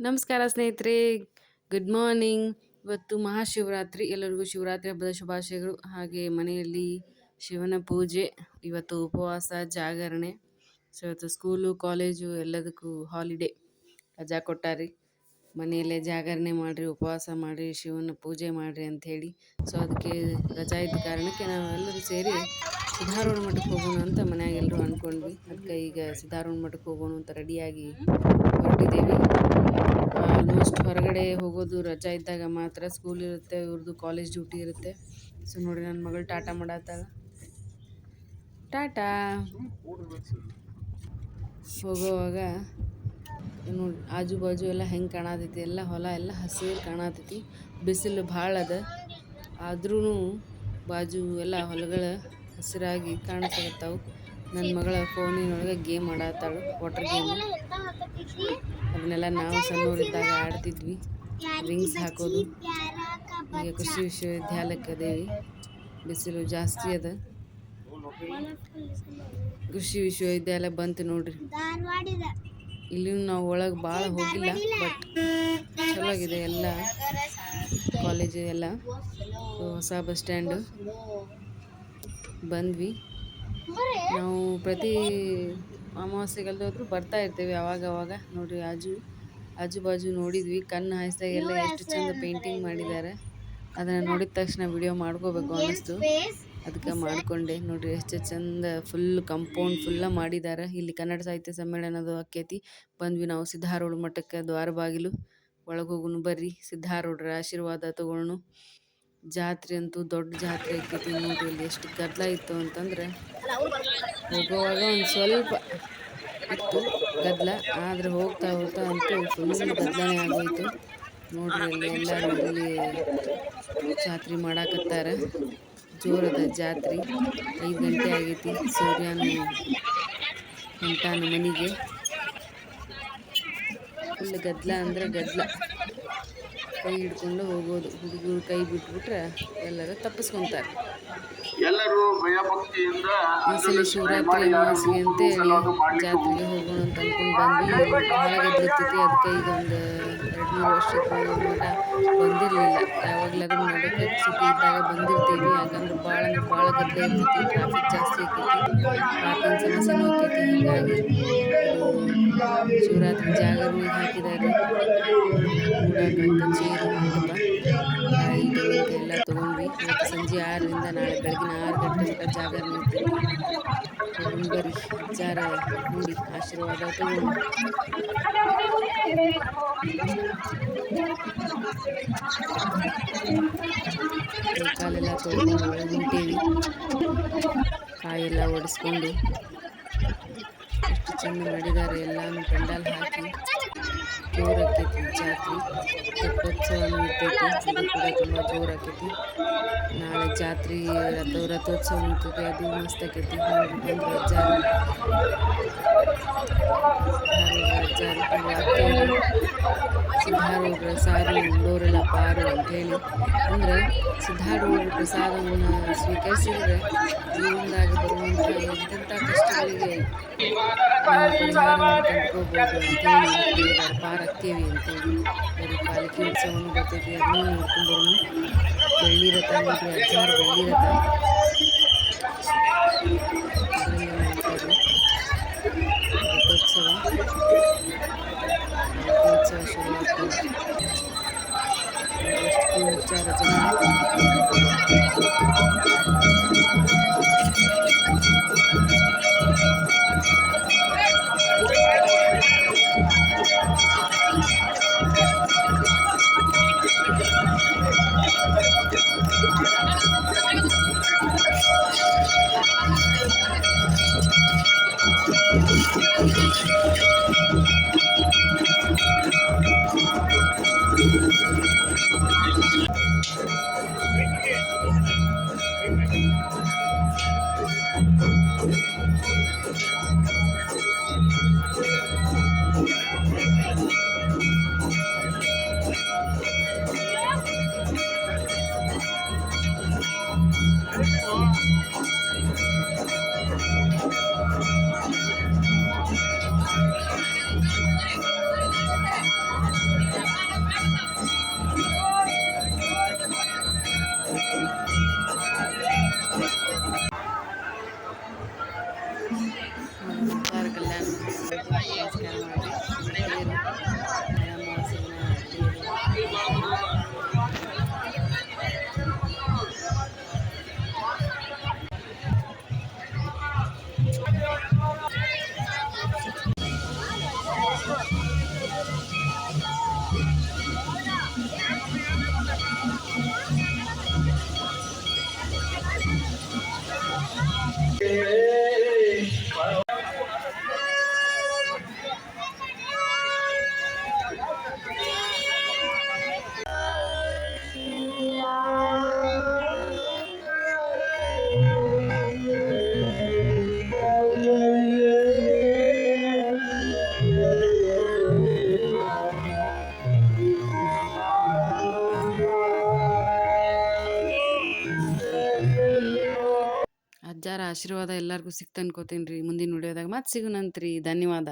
ನಮಸ್ಕಾರ ಸ್ನೇಹಿತರೆ. Good morning. ಇವತ್ತು ಮಹಾಶಿವರಾತ್ರಿ. ಎಲ್ಲರಿಗೂ ಶಿವರಾತ್ರಿ ಹಬ್ಬದ ಶುಭಾಶಯಗಳು. ಹಾಗೆ ಮನೆಯಲ್ಲಿ ಶಿವನ ಪೂಜೆ, ಇವತ್ತು ಉಪವಾಸ, ಜಾಗರಣೆ. ಸೊ ಇವತ್ತು ಸ್ಕೂಲು ಕಾಲೇಜು ಎಲ್ಲದಕ್ಕೂ ಹಾಲಿಡೇ, ರಜಾ ಕೊಟ್ಟಾರಿ. ಮನೆಯಲ್ಲೇ ಜಾಗರಣೆ ಮಾಡಿರಿ, ಉಪವಾಸ ಮಾಡಿರಿ, ಶಿವನ ಪೂಜೆ ಮಾಡಿರಿ ಅಂಥೇಳಿ. ಸೊ ಅದಕ್ಕೆ ರಜಾ ಇದ್ದ ಕಾರಣಕ್ಕೆ ನಾವು ಎಲ್ಲರೂ ಸೇರಿ ಸಿದ್ಧಾರೂಢ ಮಠಕ್ಕೆ ಹೋಗೋಣ ಅಂತ ಮನ್ಯಾಗ ಎಲ್ಲರೂ ಅಂದ್ಕೊಂಡ್ವಿ. ಅದಕ್ಕೆ ಈಗ ಸಿದ್ಧಾರೂಢ ಮಠಕ್ಕೆ ಹೋಗೋಣ ಅಂತ ರೆಡಿಯಾಗಿ ಹೊರಟಿದ್ದೀವಿ. ಆಲ್ಮೋಸ್ಟ್ ಹೊರಗಡೆ ಹೋಗೋದು ರಜಾ ಇದ್ದಾಗ ಮಾತ್ರ. ಸ್ಕೂಲ್ ಇರುತ್ತೆ, ಇವ್ರದ್ದು ಕಾಲೇಜ್ ಡ್ಯೂಟಿ ಇರುತ್ತೆ. ಸೊ ನೋಡಿ, ನನ್ನ ಮಗಳು ಟಾಟಾ ಮಾಡತ್ತಾಳ. ಟಾಟಾ ಹೋಗೋವಾಗ ನೋಡಿ, ಆಜು ಬಾಜು ಎಲ್ಲ ಹೆಂಗೆ ಕಾಣತೈತಿ, ಎಲ್ಲ ಹೊಲ ಎಲ್ಲ ಹಸಿರು ಕಾಣತೈತಿ. ಬಿಸಿಲು ಭಾಳ ಅದ, ಆದ್ರೂ ಬಾಜು ಎಲ್ಲ ಹೊಲಗಳ ಹಸಿರಾಗಿ ಕಾಣಿಸ್ತಾವು. ನನ್ನ ಮಗಳ ಫೋನಿನೊಳಗೆ ಗೇಮ್ ಆಡತ್ತಾಳು, ವಾಟರ್ ಗೇಮು. ಅದನ್ನೆಲ್ಲ ನಾವು ಸಣ್ಣವರಿದ್ದಾಗ ಆಡ್ತಿದ್ವಿ, ರಿಂಗ್ಸ್ ಹಾಕೋದು. ಈಗ ಕೃಷಿ ವಿಶ್ವವಿದ್ಯಾಲಯಕ್ಕೆ ಅದೇವಿ, ಬಿಸಿಲು ಜಾಸ್ತಿ ಅದ. ಕೃಷಿ ವಿಶ್ವವಿದ್ಯಾಲಯ ಬಂತು ನೋಡ್ರಿ. ಇಲ್ಲಿ ನಾವು ಒಳಗೆ ಭಾಳ ಹೋಗಿಲ್ಲ, ಬಟ್ ಚಲೋ ಆಗಿದೆ ಎಲ್ಲ ಕಾಲೇಜು ಎಲ್ಲ. ಹೊಸ ಬಸ್ ಸ್ಟ್ಯಾಂಡು ಬಂದ್ವಿ. ನಾವು ಪ್ರತಿ ಅಮಾವಾಸ್ಯೆಗಲ್ದೋದ್ರೂ ಬರ್ತಾ ಇರ್ತೇವೆ ಅವಾಗ ನೋಡ್ರಿ. ಆಜು ಬಾಜು ನೋಡಿದ್ವಿ, ಕಣ್ಣು ಹಾಯಿಸ್ದಾಗೆಲ್ಲ ಎಷ್ಟು ಚಂದ ಪೇಂಟಿಂಗ್ ಮಾಡಿದ್ದಾರೆ. ಅದನ್ನು ನೋಡಿದ ತಕ್ಷಣ ವಿಡಿಯೋ ಮಾಡ್ಕೋಬೇಕು ಅನ್ನಿಸ್ತು, ಅದಕ್ಕೆ ಮಾಡಿಕೊಂಡೆ. ನೋಡ್ರಿ ಎಷ್ಟು ಚಂದ, ಫುಲ್ ಕಂಪೌಂಡ್ ಫುಲ್ಲ ಮಾಡಿದ್ದಾರೆ. ಇಲ್ಲಿ ಕನ್ನಡ ಸಾಹಿತ್ಯ ಸಮ್ಮೇಳನದು ಆಕೈತಿ. ಬಂದ್ವಿ ನಾವು ಸಿದ್ಧಾರೂಢ ಮಠಕ್ಕೆ. ದ್ವಾರ ಬಾಗಿಲು ಒಳಗೆ ಹೋಗುನು ಬರ್ರಿ, ಸಿದ್ಧಾರೂಢರ ಆಶೀರ್ವಾದ ತಗೊಳ್ನು. ಜಾತ್ರೆ ಅಂತೂ ದೊಡ್ಡ ಜಾತ್ರೆ ಆಕೈತಿ ನೋಡ್ರಿ. ಇಲ್ಲಿ ಎಷ್ಟು ಗದ್ದಲ ಇತ್ತು ಅಂತಂದ್ರೆ, ಹೋಗುವಾಗ ಒಂದು ಸ್ವಲ್ಪ ಇತ್ತು ಗದ್ದಲ, ಆದರೆ ಹೋಗ್ತಾ ಅಂತೂ ಫುಲ್ ಗದ್ದಲನೇ ಆಗೋಯ್ತು ನೋಡ್ರಿ. ಅಲ್ಲಿ ಎಲ್ಲರೂ ಇಲ್ಲಿ ಜಾತ್ರೆ ಮಾಡಾಕತ್ತಾರ. ಜೋರದ ಜಾತ್ರೆ. 5 ಗಂಟೆ ಆಗೈತಿ. ಸೂರ್ಯನು ಹೊಂಟಾನ ಮನೆಗೆ. ಫುಲ್ ಗದ್ದಲ ಅಂದ್ರೆ ಗದ್ದಲ. ಕೈ ಹಿಡ್ಕೊಂಡು ಹೋಗೋದು. ಹುಡುಗರು ಕೈ ಬಿಟ್ಬಿಟ್ರೆ ಎಲ್ಲರೂ ತಪ್ಪಿಸ್ಕೊಂತಾರೆ. ಎಲ್ಲರೂ ಭಯಭಕ್ತಿಯಿಂದ ಈ ಸಲ ಶಿವರಾತ್ರಿ ಅಮಾವಾಸ್ಯೆಗೆ ಅಂತೇಳಿ ಜಾತ್ರೆಗೆ ಹೋಗೋಣ ಅಂತ ಅನ್ಕೊಂಡು ಬಂದ್ವಿ. ಭಾಳ ಗದ್ದಲಿರ್ತೈತಿ. ಅದಕ್ಕೆ ಈಗ ಒಂದು 2-3 ವರ್ಷದ ಮಟ ಬಂದಿರಲಿಲ್ಲ. ಯಾವಾಗಲಾದ್ರೂ ನಡುಕ್ಕೆ ಸುಟ್ಟಿ ಇದ್ದಾಗ ಬಂದಿರ್ತೀವಿ. ಯಾಕಂದ್ರೆ ಭಾಳ ಗದ್ದಲ ಇರ್ತೈತಿ, ಟ್ರಾಫಿಕ್ ಜಾಸ್ತಿ ಆಕೈತಿ, ಪಾರ್ಕಿಂಗ್ ಸಮಸ್ಯೆನೂ ಆಕೈತಿ. ಹೀಗಾಗಿ ಶಿವರಾತ್ರಿ ಜಾಗರಣೆಗೆ ಹಾಕಿದ್ದಾರೆ. ಕೂಡಕ್ಕಂತ ಚೇರು, ಮಂಟಪ, ಲೈಟು ಎಲ್ಲ ತೊಗೊಂಡ್ವಿ. ಇವತ್ತು ಸಂಜೆ 6ರಿಂದ ನಾಳೆ ಬೆಳಗಿನ 6 ಗಂಟೆ ಮಟ್ಟ ಜಾಗರಣೆ ಇರ್ತೈತಿ. ಹೋಗೋಣ ಬರ್ರಿ, ಅಜ್ಜಾರ ನೋಡಿ ಆಶೀರ್ವಾದ ತಗೊಂಡು. ಕಾಲೆಲ್ಲ ತೊಗೊಂಡು ಒಳಗೆ ಹೊಂಟೇವಿ. ಕಾಯೆಲ್ಲ ಒಡಿಸ್ಕೊಂಡು ಎಷ್ಟು ಚೆಂದ ಮಾಡಿದ್ದಾರೆ. ಎಲ್ಲಾನು ಪೆಂಡಾಲ್ ಹಾಕಿ ಜೋರಾಕೈತಿ ಜಾತ್ರೆ. ತೆಪ್ಪೋತ್ಸವನೂ ಇರ್ತೈತಿ, ಅದು ಕೂಡ ತುಂಬ ಜೋರಾಕೈತಿ. ನಾಳೆ ಜಾತ್ರೆ ರಥೋತ್ಸವ ಇರ್ತೈತಿ, ಅದು ಮಸ್ತ್ ಆಕೈತಿ. ಬಂದ್ರೆ ಅಜ್ಜಾರು ಸಿದ್ಧಾರೂಢರ ಸಾರು ಉಂಡೋರೆಲ್ಲ ಪಾರು ಅಂಥೇಳಿ. ಅಂದರೆ ಸಿದ್ಧಾರೂಢರ ಪ್ರಸಾದವನ್ನು ಸ್ವೀಕರಿಸಿದರೆ ಜೀವನದಾಗ ಬರುವಂಥ ಎಂತೆಂಥ ಕಷ್ಟಗಳಿಗೆ ನಾವು ಪರಿಹಾರವನ್ನು ಕಂಡುಕೋಬೋದು ಅಂಥೇಳಿ ಪಾರಕ್ಕೇವಿ ಅಂತೇಳಿ. ಬರೀ ಪಾಲಕಿ ಉತ್ಸವನೂ ಬರ್ತೈತಿ, ಅದನ್ನೂ ನೋಡ್ಕೊಂಡ್ಬರೋನು. ಬೆಳ್ಳಿ ರಥ ನೋಡ್ರಿ, ಅಜ್ಜಾರು ಬೆಳ್ಳಿ ರಥ ಅದರಲ್ಲಿ ಮಾಡ್ತಾರೆ. ರಥೋತ್ಸವ ಶುರುವಾಗ್ತದೆ. ಎಷ್ಟು ವಿಚಾರ ಜನ. ಅಜ್ಜಾರ ಆಶೀರ್ವಾದ ಎಲ್ಲರಿಗೂ ಸಿಕ್ತು ಅನ್ಕೋತೀನಿ ರೀ. ಮುಂದಿನ ವಿಡಿಯೋದಾಗ ಮತ್ತೆ ಸಿಗೋಣಂತ್ರಿ. ಧನ್ಯವಾದ.